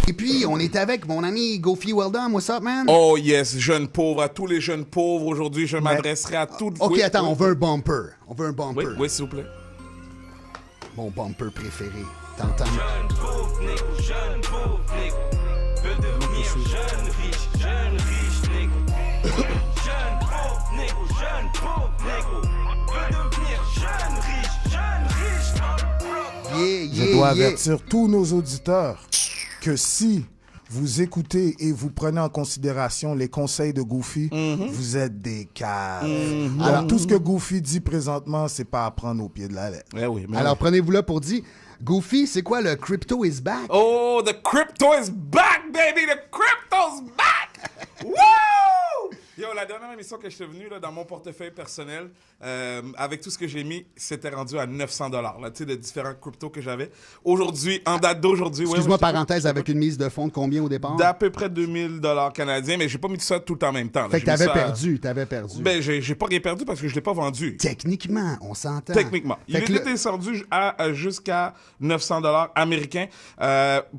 Et puis, on est avec mon ami Goofy Weldon. What's up, man? Oh yes, jeunes pauvres, à tous les jeunes pauvres. Aujourd'hui, je m'adresserai à tous... OK, oui, attends, oui. on veut un bumper. On veut un bumper. Oui, s'il vous plaît. Mon bumper préféré. T'entends? Jeune pauvre négro, jeune pauvre négro. Veut devenir jeune riche négro. Jeune pauvre négro, jeune pauvre négro. Veut devenir jeune riche dans le bloc. Yeah, Je dois avertir tous nos auditeurs que si vous écoutez et vous prenez en considération les conseils de Goofy, vous êtes des caves. Alors, tout ce que Goofy dit présentement, c'est pas à prendre au pied de la lettre. Eh oui, mais Alors, prenez-vous là pour dire, Goofy, c'est quoi le crypto is back? Oh, the crypto is back, baby! The crypto's back! Woo! Yo, la dernière émission que je suis venu là, dans mon portefeuille personnel, avec tout ce que j'ai mis, c'était rendu à 900 $. Tu sais, de différents cryptos que j'avais. Aujourd'hui, en date d'aujourd'hui... Excuse-moi, parenthèse, avec une mise de fonds de combien au départ? D'à peu près 2000 $ canadiens, mais j'ai pas mis tout ça tout en même temps. Là. Fait que J'ai mis t'avais ça- perdu. Ben, j'ai pas rien perdu parce que je l'ai pas vendu. Techniquement, on s'entend. Techniquement. Il Fait que était descendu à jusqu'à 900 $ américains.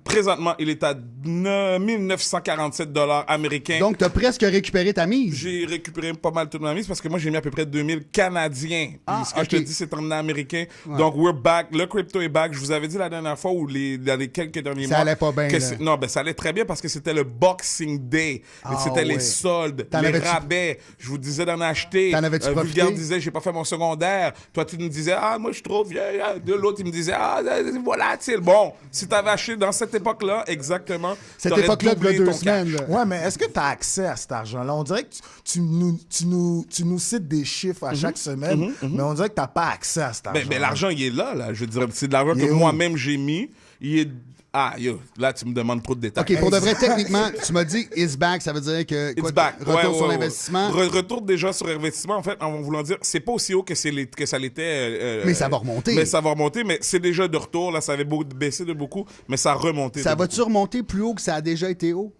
Présentement, il est à 1947 $ américains. Donc, t'as presque récupéré ta mise. J'ai récupéré pas mal toute ma mise parce que moi, j'ai mis à peu près 2000 Canadiens. Puis Ah, ce que ok. je te dis, c'est en américain. Donc, we're back. Le crypto est back. Je vous avais dit la dernière fois ou dans les quelques derniers Ça mois. allait pas bien, là. Non, ben, ça allait très bien parce que c'était le Boxing Day. Ah, C'était les ouais. soldes, T'en les avais-tu- rabais. Je vous disais d'en acheter. T'en avais-tu profité? Vulgaire disait, j'ai pas fait mon secondaire. Toi, tu me disais, ah, moi, je suis trop vieille. De l'autre, il me disait, ah, volatile. Bon, si t'avais acheté dans cette époque-là, exactement. Cette t'aurais époque-là, de doublé 2 ton semaines. cash. là. Ouais, mais est-ce que tu as accès à cet argent-là? On dirait que tu nous cites des chiffres à chaque semaine, mais on dirait que tu n'as pas accès à cet argent. Ben, l'argent, il est là. Je veux dire, c'est de l'argent Il que est où? moi-même j'ai mis. Il est... Ah, yo, là, tu me demandes trop de détails. OK, pour de vrai, techniquement, tu m'as dit « is back », ça veut dire que It's quoi, back. retour Ouais, sur ouais, l'investissement. ouais. Retour déjà sur investissement, en fait, en voulant dire, c'est pas aussi haut que ça l'était. Mais ça va remonter. Mais ça va remonter, mais c'est déjà de retour. Là, ça avait baissé de beaucoup, mais ça a remonté. Ça de va-tu remonter plus haut que ça a déjà été haut?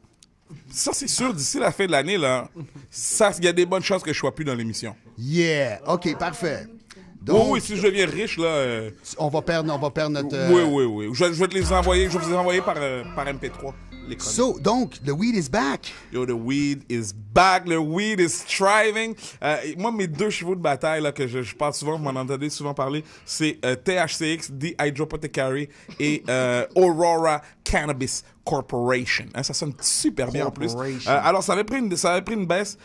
beaucoup. Ça, c'est sûr, d'ici la fin de l'année, là, il y a des bonnes chances que je sois plus dans l'émission. Yeah! OK, parfait. Oui, Donc, oui, si je deviens riche, là... on va perdre notre... Oui. Je vais te les envoyer, je vais vous les envoyer par MP3. Les chroniques. So, donc, the weed is back. Yo, the weed is back. The weed is thriving. Moi, mes deux chevaux de bataille là, que je parle souvent, vous m'en entendez souvent parler, c'est THCX, Dehydroapothecary et Aurora Cannabis Corporation. Hein, ça sonne super bien en plus. Alors, ça avait pris une baisse,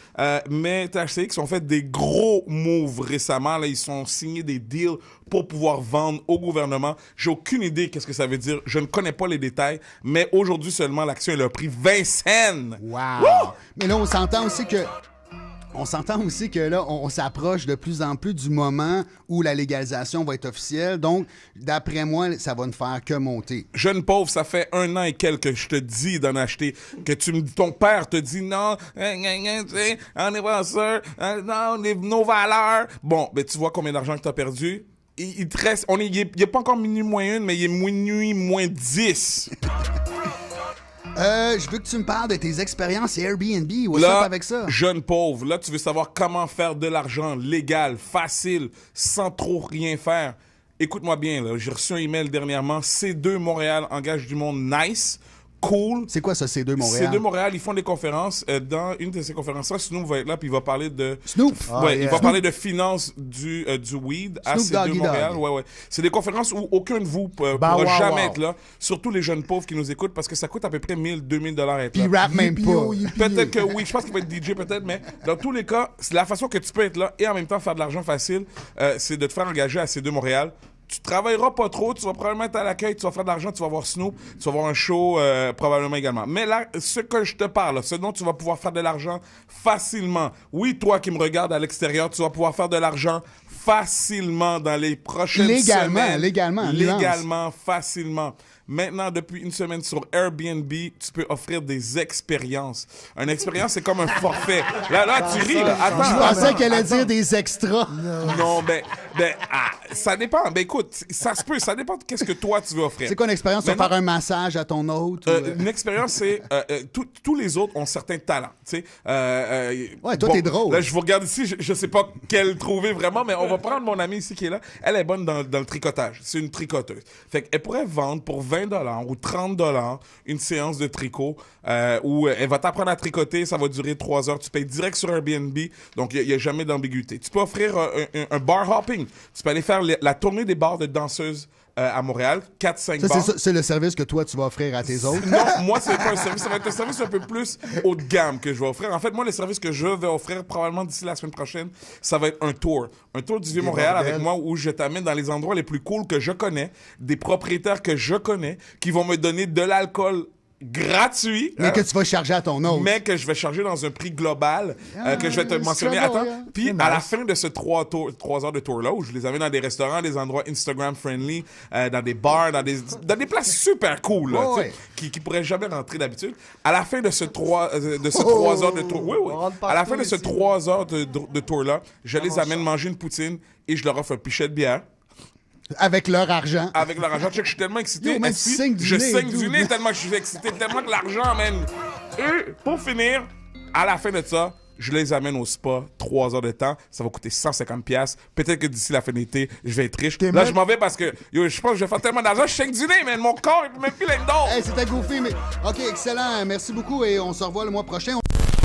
mais THCX ont fait des gros moves récemment. Là, ils ont signé des deals pour pouvoir vendre au gouvernement. J'ai aucune idée qu'est-ce que ça veut dire. Je ne connais pas les détails, mais aujourd'hui seulement, l'action elle a pris 20 cents. Wow! Mais là, on s'entend aussi que là, on s'approche de plus en plus du moment où la légalisation va être officielle. Donc, d'après moi, ça va ne faire que monter. Jeune pauvre, ça fait 1 an et quelques que je te dis d'en acheter, que ton père te dit non, on est pas sûr, non, nos valeurs. Bon, ben tu vois combien d'argent que tu as perdu. Il te reste, il est pas encore minuit moins 1, mais il est minuit moins 10. Je veux que tu me parles de tes expériences Airbnb. What's up avec ça? Jeune pauvre, là, tu veux savoir comment faire de l'argent légal, facile, sans trop rien faire. Écoute-moi bien, là, j'ai reçu un email dernièrement. C2 Montréal engage du monde nice, cool. C'est quoi ça, C2 Montréal? C2 Montréal, ils font des conférences. Dans une de ces conférences-là, Snoop va être là, puis il va parler de... Snoop? Il va parler de finances du weed à Snoop C2 Doggy Montréal. Dogg. Ouais. C'est des conférences où aucun de vous pourra wow, jamais wow. être là. Surtout les jeunes pauvres qui nous écoutent, parce que ça coûte à peu près 1000, 2000 $ être Puis il là. rap même pas. Peut-être que oui, je pense qu'il va être DJ peut-être, mais dans tous les cas, c'est la façon que tu peux être là et en même temps faire de l'argent facile, c'est de te faire engager à C2 Montréal. Tu travailleras pas trop, tu vas probablement être à l'accueil, tu vas faire de l'argent, tu vas voir Snoop, tu vas voir un show probablement également. Mais là, ce que je te parle, ce dont tu vas pouvoir faire de l'argent facilement. Oui, toi qui me regardes à l'extérieur, tu vas pouvoir faire de l'argent facilement dans les prochaines semaines. Légalement, facilement. Maintenant, depuis une semaine sur Airbnb, tu peux offrir des expériences. Une expérience, c'est comme un forfait. Là, tu ris, là. Attends. Je pensais qu'elle allait dire des extras. Non, ça dépend. Ben écoute, ça se peut. Ça dépend de qu'est-ce que toi, tu veux offrir. C'est quoi une expérience? Tu vas Maintenant, faire un massage à ton hôte? Une expérience, c'est... tous les autres ont certains talents, tu sais. Ouais, toi, t'es drôle. Là, je vous regarde ici, je sais pas quelle trouver vraiment, mais on va prendre mon amie ici qui est là. Elle est bonne dans le tricotage. C'est une tricoteuse. Fait qu'elle pourrait vendre pour 20 $20 ou $30 une séance de tricot où elle va t'apprendre à tricoter, ça va durer 3 heures, tu payes direct sur Airbnb, donc il n'y a jamais d'ambiguïté. Tu peux offrir un bar hopping, tu peux aller faire la tournée des bars de danseuses à Montréal, 4-5 bars. C'est le service que toi, tu vas offrir à tes autres? Non, moi, c'est pas un service. Ça va être un service un peu plus haut de gamme que je vais offrir. En fait, moi, le service que je vais offrir probablement d'ici la semaine prochaine, ça va être un tour. Un tour du Vieux-Montréal avec moi où je t'amène dans les endroits les plus cool que je connais, des propriétaires que je connais, qui vont me donner de l'alcool gratuit. Mais que tu vas charger à ton autre. Mais que je vais charger dans un prix global que je vais te mentionner. Attends. Puis à la fin de ce 3 heures de tour-là, où je les amène dans des restaurants, des endroits Instagram-friendly, dans des bars, dans des places super cool, là, qui pourraient jamais rentrer d'habitude. À la fin de ce 3 heures de tour, à la fin de ce 3 heures de tour-là, je les amène manger une poutine et je leur offre un pichet de bière. Avec leur argent. Avec leur argent. Je suis tellement excité. Yo, Je saigne du nez tellement que je suis excité, tellement que l'argent, man. Et pour finir, à la fin de ça, je les amène au spa, 3 heures de temps. Ça va coûter 150$. Peut-être que d'ici la fin de l'été, je vais être riche. Là, je m'en vais parce que je pense que je vais faire tellement d'argent. Je saigne du nez, man. Mon corps est même plus plein d'or. Hey, c'était Goofy, mais... OK, excellent. Merci beaucoup et on se revoit le mois prochain.